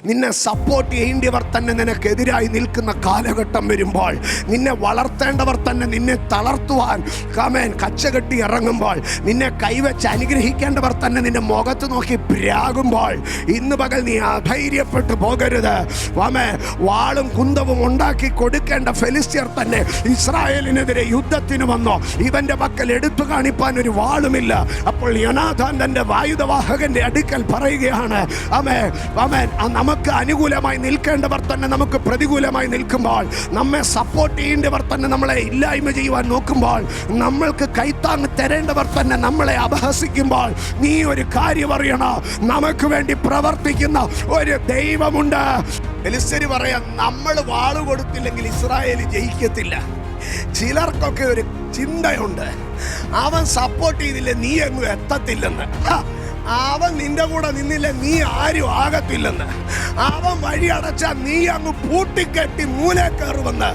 നിന്നെ സപ്പോർട്ട് ചെയ്യേണ്ടവർ തന്നെ നിനക്കെതിരായി നിൽക്കുന്ന കാലഘട്ടം വരുമ്പോൾ, നിന്നെ വളർത്തേണ്ടവർ തന്നെ നിന്നെ തളർത്തുവാൻ കച്ചകെട്ടി ഇറങ്ങുമ്പോൾ, നിന്നെ കൈവച്ച് അനുഗ്രഹിക്കേണ്ടവർ തന്നെ നിന്റെ മുഖത്ത് നോക്കി പ്രാകുമ്പോൾ, ഇന്ന് പകൽ നീ അധൈര്യപ്പെട്ടു പോകരുത്. വാളും കുന്തവും ഉണ്ടാക്കി കൊടുക്കേണ്ട ഫെലിസ്ത്യർ തന്നെ ഇസ്രായേലിനെതിരെ യുദ്ധത്തിന് വന്നോ. ഇവന്റെ പക്കൽ എടുത്തു കാണിപ്പാൻ ഒരു വാളുമില്ല. അപ്പോൾ യോനാഥാൻ തന്റെ ആയുധവാഹകന്റെ അടുക്കൽ പറയുകയാണ്, നമുക്ക് അനുകൂലമായി നിൽക്കേണ്ടവർ തന്നെ നമുക്ക് പ്രതികൂലമായി നിൽക്കുമ്പോൾ, നമ്മെ സപ്പോർട്ട് ചെയ്യേണ്ടവർ തന്നെ നമ്മളെ ഇല്ലായ്മ ചെയ്യുവാൻ നോക്കുമ്പോൾ, നമ്മൾക്ക് കൈത്താങ് തരേണ്ടവർ തന്നെ നമ്മളെ അപഹസിക്കുമ്പോൾ, നീ ഒരു കാര്യം അറിയണം, നമുക്ക് വേണ്ടി പ്രവർത്തിക്കുന്ന ഒരു ദൈവമുണ്ട്. ഫെലിസ്ത്യർ പറയാം, നമ്മൾ വാള് കൊടുത്തില്ലെങ്കിൽ ഇസ്രായേൽ ജയിക്കത്തില്ല. ചിലർക്കൊക്കെ ഒരു ചിന്തയുണ്ട്, അവൻ സപ്പോർട്ട് ചെയ്തില്ല നീ അങ്ങ് എത്തത്തില്ലെന്ന്, അവൻ നിന്റെ കൂടെ നിന്നില്ല നീ ആരും ആകത്തില്ലെന്ന്, അവൻ വഴി അടച്ചാൽ നീ അങ്ങ് പൂട്ടിക്കെട്ടി മൂലെ കയറുമെന്ന്.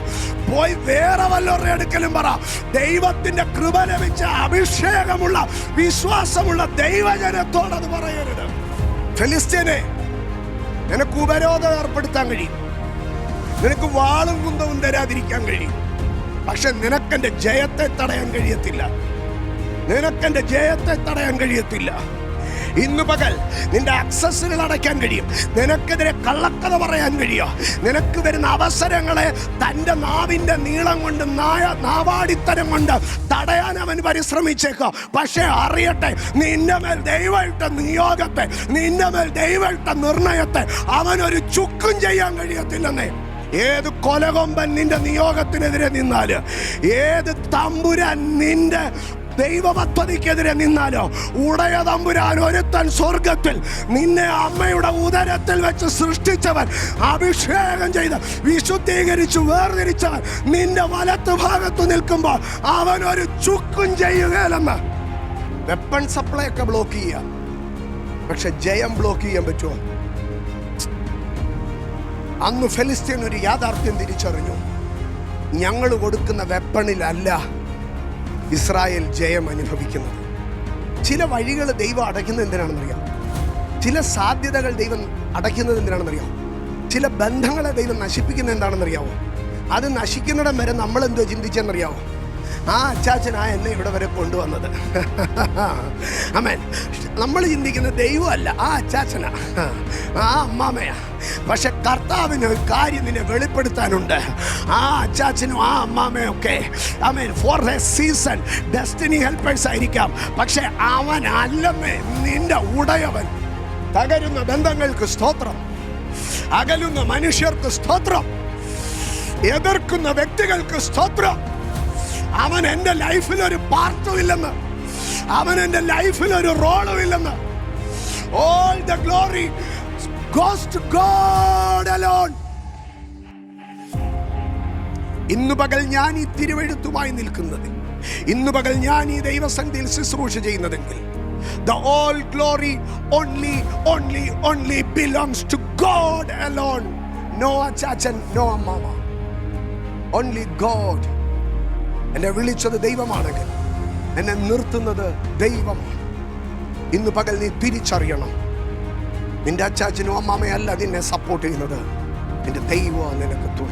പോയി വേറെ വല്ലവരുടെ അടുക്കലും പറ, ദൈവത്തിന്റെ കൃപ ലഭിച്ച അഭിഷേകമുള്ള വിശ്വാസമുള്ള ദൈവജനത്തോടത് പറയരുത്. ഫെലിസ്ത്യനെ, നിനക്ക് ഉപരോധം ഏർപ്പെടുത്താൻ കഴിയും, നിനക്ക് വാളും കുന്തവും തരാതിരിക്കാൻ കഴിയും, പക്ഷെ നിനക്കെന്റെ ജയത്തെ തടയാൻ കഴിയത്തില്ല. നിനക്കെന്റെ ജയത്തെ തടയാൻ കഴിയത്തില്ല. ഇന്ന് പകൽ നിന്റെ അക്സസുകൾ അടയ്ക്കാൻ കഴിയും, നിനക്കെതിരെ കള്ളക്കഥ പറയാൻ കഴിയും, നിനക്ക് വരുന്ന അവസരങ്ങളെ തൻ്റെ നാവിൻ്റെ നീളം കൊണ്ട് നാവാടിത്തരം കൊണ്ട് തടയാൻ അവൻ പരിശ്രമിച്ചേക്കാം. പക്ഷെ അറിയട്ടെ, നിന്റെ മേൽ ദൈവമിട്ട നിയോഗത്തെ, നിന്റെ മേൽ ദൈവമിട്ട നിർണയത്തെ അവനൊരു ചുക്കും ചെയ്യാൻ കഴിയത്തില്ലെന്നേ. ഏത് കൊലകൊമ്പൻ നിന്റെ നിയോഗത്തിനെതിരെ നിന്നാല്, ഏത് തമ്പുരാൻ നിന്റെ ദൈവപദ്ധതിക്കെതിരെ നിന്നാലോ, ഉടയ തമ്പുരാൻ ഒരുത്തൻ സ്വർഗത്തിൽ നിന്നെ അമ്മയുടെ ഉദരത്തിൽ വെച്ച് സൃഷ്ടിച്ചവൻ, അഭിഷേകം ചെയ്ത് വിശുദ്ധീകരിച്ച് വേർതിരിച്ചവൻ നിന്റെ വലത്ത് ഭാഗത്ത് നിൽക്കുമ്പോൾ അവൻ ഒരു ചുക്കും ചെയ്യുകയില്ലെന്ന്. വെപ്പൺ സപ്ലൈ ഒക്കെ ബ്ലോക്ക് ചെയ്യാം, പക്ഷെ ജയം ബ്ലോക്ക് ചെയ്യാൻ പറ്റുമോ? അന്ന് ഫെലിസ്ത്യൻ ഒരു യാഥാർത്ഥ്യം തിരിച്ചറിഞ്ഞു, ഞങ്ങൾ കൊടുക്കുന്ന വെപ്പണിലല്ല ഇസ്രായേൽ ജയം അനുഭവിക്കുന്നത്. ചില വഴികൾ ദൈവം അടയ്ക്കുന്നത് എന്തിനാണെന്നറിയാം, ചില സാധ്യതകൾ ദൈവം അടയ്ക്കുന്നത് എന്തിനാണെന്നറിയാം, ചില ബന്ധങ്ങളെ ദൈവം നശിപ്പിക്കുന്നത് എന്താണെന്നറിയാവോ? അത് നശിക്കുന്നിടം വരെ നമ്മൾ എന്തോ ചിന്തിച്ചെന്നറിയാവോ? ആ അച്ചാച്ചനാ എന്നെ ഇവിടെ വരെ കൊണ്ടുവന്നത്. ആമേൻ. നമ്മൾ ചിന്തിക്കുന്ന ദൈവമല്ല, ആ അച്ചാച്ചനാ, ആ അമ്മാമയാ. പക്ഷെ കർത്താവിന് ഒരു കാര്യം നിന്നെ വെളിപ്പെടുത്താനുണ്ട്. ആ അച്ചാച്ചനും ആ അമ്മാമയൊക്കെ amen for a season destiny helpers ആയിരിക്കാം, പക്ഷെ അവൻ അല്ലമ്മേ നിന്റെ ഉടയവൻ. തകരുന്ന ബന്ധങ്ങൾക്ക് സ്തോത്രം, അകലുന്ന മനുഷ്യർക്ക് സ്തോത്രം, എതിർക്കുന്ന വ്യക്തികൾക്ക് സ്തോത്രം. അവൻ എൻ്റെ ലൈഫിൽ ഒരു പാർട്ടും ഇല്ലെന്ന്, അവൻ എൻ്റെ ലൈഫിൽ ഒരു റോളും ഇല്ലെന്ന്. All the glory goes to God alone. ഇന്നു പകൽ ഞാൻ ഈ തിരുവെഴുത്തുമായി നിൽക്കുന്നത്, ഇന്നു പകൽ ഞാൻ ഈ ദൈവസന്നിധിയിൽ ശുശ്രൂഷ ചെയ്യുന്നതെങ്കിൽ, the all glory only belongs to God alone. No achachan, no mama, only God. എന്നെ വിളിച്ചത് ദൈവമാണെങ്കിൽ എന്നെ നിർത്തുന്നത് ദൈവമാണ്. ഇന്ന് പകൽ നീ തിരിച്ചറിയണം, നിന്റെ അച്ചാച്ചനും അമ്മാമയല്ല നിന്നെ സപ്പോർട്ട് ചെയ്യുന്നത്, നിന്റെ ദൈവമാണ് നിനക്ക് തുണ.